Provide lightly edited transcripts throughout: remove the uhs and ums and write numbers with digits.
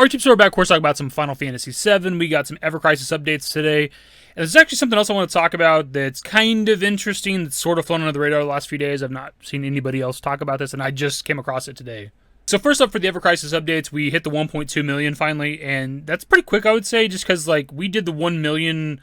Our tips are back, of course, talk about some Final Fantasy VII. We got some Ever Crisis updates today. And there's actually something else I want to talk about that's kind of interesting, that's sort of flown under the radar the last few days. I've not seen anybody else talk about this, and I just came across it today. So first up for the Ever Crisis updates, we hit the 1.2 million finally, and that's pretty quick, I would say, just because like we did the 1 million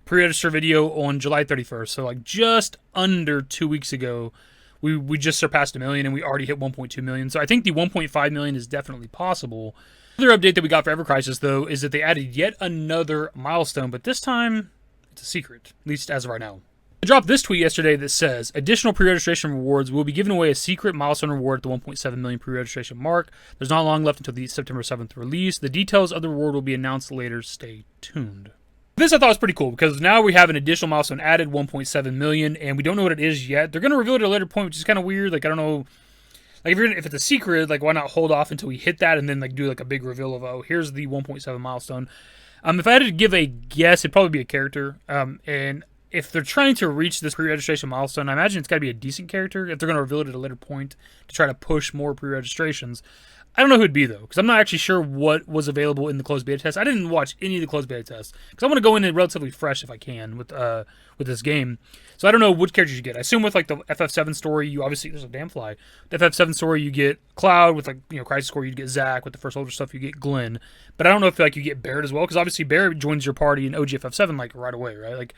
pre-register video on July 31st, so like just under 2 weeks ago, we just surpassed a million, and we already hit 1.2 million. So I think the 1.5 million is definitely possible. Another update that we got for Ever Crisis, though, is that they added yet another milestone, but this time it's a secret, at least as of right now. I dropped this tweet yesterday that says, additional pre-registration rewards will be giving away a secret milestone reward at the 1.7 million pre-registration mark. There's not long left until the September 7th release. The details of the reward will be announced later. Stay tuned. This I thought was pretty cool, because now we have an additional milestone added, 1.7 million, and we don't know what it is yet. They're going to reveal it at a later point, which is kind of weird. Like, I don't know, like if it's a secret, like why not hold off until we hit that and then like do like a big reveal of, oh, here's the 1.7 milestone. If I had to give a guess, it'd probably be a character. And if they're trying to reach this pre-registration milestone, I imagine it's got to be a decent character if they're going to reveal it at a later point to try to push more pre-registrations. I don't know who it'd be, though, because I'm not actually sure what was available in the closed beta test. I didn't watch any of the closed beta tests, because I want to go in it relatively fresh if I can with this game. So I don't know which characters you get. I assume with, like, the FF7 story, you obviously... There's a damn fly. The FF7 story, you get Cloud. With, like, you know, Crisis Core, you get Zack. With the First Soldier stuff, you get Glenn. But I don't know if, like, you get Barret as well, because obviously Barret joins your party in OG FF7, like, right away, right? Like,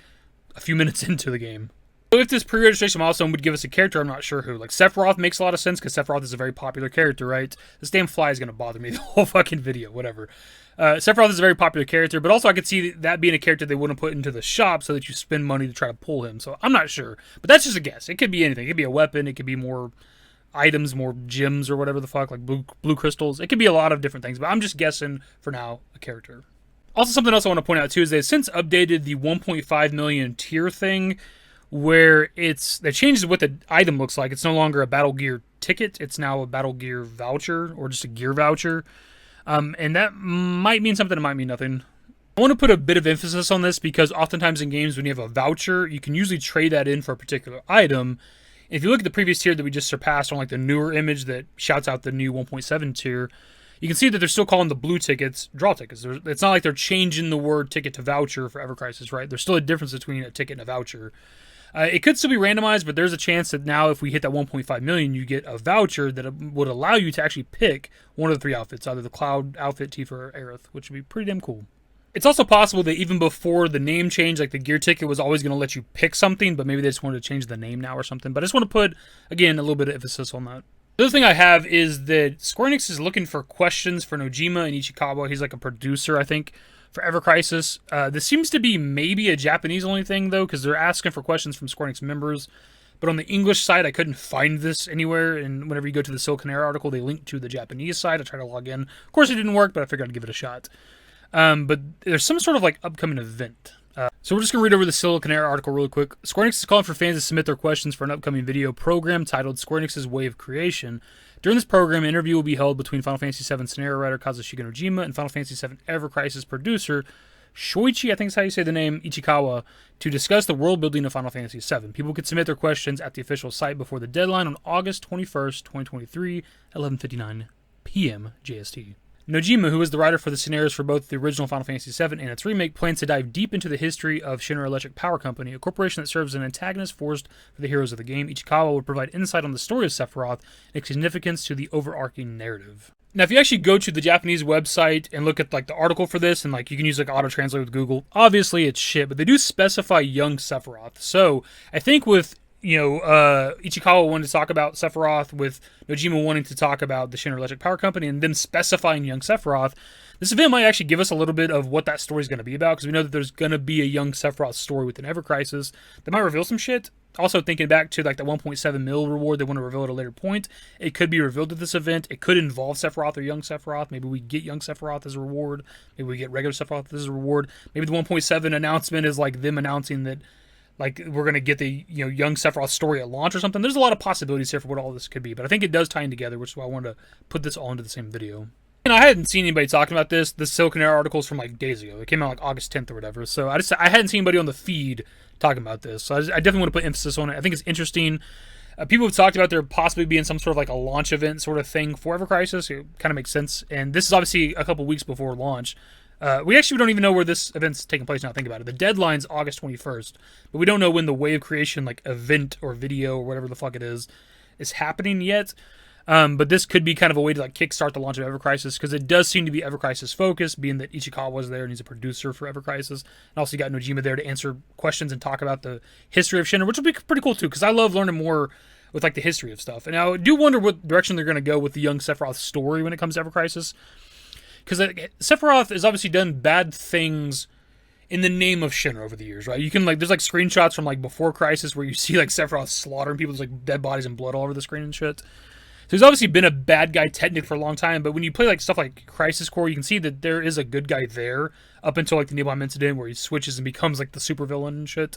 a few minutes into the game. So if this pre-registration milestone would give us a character, I'm not sure who. Like, Sephiroth makes a lot of sense, because Sephiroth is a very popular character, right? This damn fly is going to bother me the whole fucking video, whatever. Sephiroth is a very popular character, but also I could see that being a character they wouldn't put into the shop so that you spend money to try to pull him. So I'm not sure. But that's just a guess. It could be anything. It could be a weapon. It could be more items, more gems or whatever the fuck, like blue crystals. It could be a lot of different things, but I'm just guessing, for now, a character. Also, something else I want to point out, too, is they've since updated the 1.5 million tier thing, where they changed what the item looks like. It's no longer a Battle Gear ticket. It's now a Battle Gear voucher, or just a gear voucher. And that might mean something, it might mean nothing. I want to put a bit of emphasis on this, because oftentimes in games when you have a voucher, you can usually trade that in for a particular item. If you look at the previous tier that we just surpassed on like the newer image that shouts out the new 1.7 tier, you can see that they're still calling the blue tickets draw tickets. It's not like they're changing the word ticket to voucher for Ever Crisis, right? There's still a difference between a ticket and a voucher. It could still be randomized, but there's a chance that now if we hit that 1.5 million, you get a voucher that would allow you to actually pick one of the three outfits, either the Cloud outfit, Tifa, or Aerith, which would be pretty damn cool. It's also possible that even before the name change, like the gear ticket was always going to let you pick something, but maybe they just wanted to change the name now or something. But I just want to put, again, a little bit of emphasis on that. The other thing I have is that Square Enix is looking for questions for Nojima and Ichikawa. He's like a producer, I think, for Ever Crisis. This seems to be maybe a Japanese-only thing, though, because they're asking for questions from Square Enix members. But on the English side, I couldn't find this anywhere, and whenever you go to the Silicon Air article, they link to the Japanese side. I tried to log in. Of course, it didn't work, but I figured I'd give it a shot. But there's some sort of, like, upcoming event. So we're just going to read over the Silicon Air article really quick. Square Enix is calling for fans to submit their questions for an upcoming video program titled Square Enix's Way of Creation. During this program, an interview will be held between Final Fantasy VII scenario writer Kazushika Nojima and Final Fantasy VII Ever Crisis producer Shoichi, I think is how you say the name, Ichikawa, to discuss the world building of Final Fantasy VII. People can submit their questions at the official site before the deadline on August 21st, 2023, at 11:59 p.m. JST. Nojima, who is the writer for the scenarios for both the original Final Fantasy VII and its remake, plans to dive deep into the history of Shinra Electric Power Company, a corporation that serves as an antagonist force for the heroes of the game. Ichikawa will provide insight on the story of Sephiroth and its significance to the overarching narrative. Now, if you actually go to the Japanese website and look at like the article for this, and like you can use like auto-translate with Google, obviously it's shit, but they do specify young Sephiroth. So I think with Ichikawa wanted to talk about Sephiroth, with Nojima wanting to talk about the Shinra Electric Power Company, and them specifying young Sephiroth, this event might actually give us a little bit of what that story is going to be about, because we know that there's going to be a young Sephiroth story within Ever Crisis that might reveal some shit. Also, thinking back to like the 1.7 mil reward they want to reveal at a later point, it could be revealed at this event. It could involve Sephiroth or young Sephiroth. Maybe we get young Sephiroth as a reward. Maybe we get regular Sephiroth as a reward. Maybe the 1.7 announcement is like them announcing that like we're going to get the young Sephiroth story at launch or something. There's a lot of possibilities here for what all this could be, but I think it does tie in together, which is why I wanted to put this all into the same video. And I hadn't seen anybody talking about this. The Silicon Air article is from like days ago. It came out like August 10th or whatever. So I hadn't seen anybody on the feed talking about this. So I definitely want to put emphasis on it. I think it's interesting. People have talked about there possibly being some sort of like a launch event sort of thing for Ever Crisis. It kind of makes sense. And this is obviously a couple weeks before launch. We actually don't even know where this event's taking place now. Think about it. The deadline's August 21st, but we don't know when the Way of Creation like event or video or whatever the fuck it is happening yet. But this could be kind of a way to like kickstart the launch of Ever Crisis, because it does seem to be Ever Crisis focused, being that Ichikawa was there and he's a producer for Ever Crisis. And also you got Nojima there to answer questions and talk about the history of Shinra, which will be pretty cool too, because I love learning more with like the history of stuff. And I do wonder what direction they're going to go with the young Sephiroth story when it comes to Ever Crisis, because Sephiroth has obviously done bad things in the name of Shinra over the years, right? You can like, there's like screenshots from like before Crisis where you see like Sephiroth slaughtering people, there's like dead bodies and blood all over the screen and shit. So he's obviously been a bad guy technically for a long time, but when you play like stuff like Crisis Core, you can see that there is a good guy there up until like the Nibelheim incident where he switches and becomes like the supervillain and shit.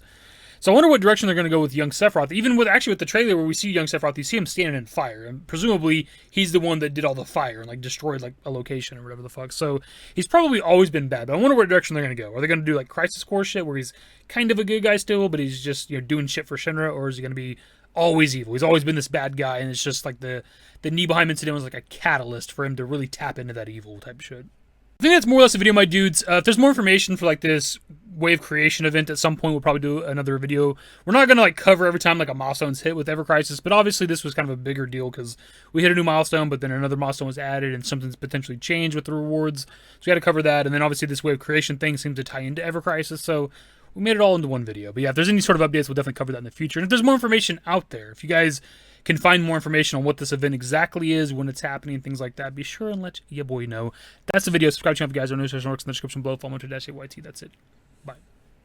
So I wonder what direction they're going to go with young Sephiroth. Even with the trailer where we see young Sephiroth, you see him standing in fire, and presumably he's the one that did all the fire and like destroyed like a location or whatever the fuck. So he's probably always been bad, but I wonder what direction they're going to go. Are they going to do like Crisis Core shit where he's kind of a good guy still, but he's just, you know, doing shit for Shinra, or is he going to be always evil? He's always been this bad guy, and it's just like the Nibelheim incident was like a catalyst for him to really tap into that evil type of shit. I think that's more or less the video, my dudes. If there's more information for like this Way of Creation event at some point, we'll probably do another video. We're not going to like cover every time like a milestone's hit with Ever Crisis, but obviously this was kind of a bigger deal because we hit a new milestone, but then another milestone was added and something's potentially changed with the rewards. So we got to cover that, and then obviously this Way of Creation thing seems to tie into Ever Crisis, so we made it all into one video. But yeah, if there's any sort of updates, we'll definitely cover that in the future. And if there's more information out there, if you guys can find more information on what this event exactly is, when it's happening, things like that, be sure and let your boy know. That's the video. Subscribe to the channel if you guys don't know. There's works in the description below. Follow me to -YT. That's it.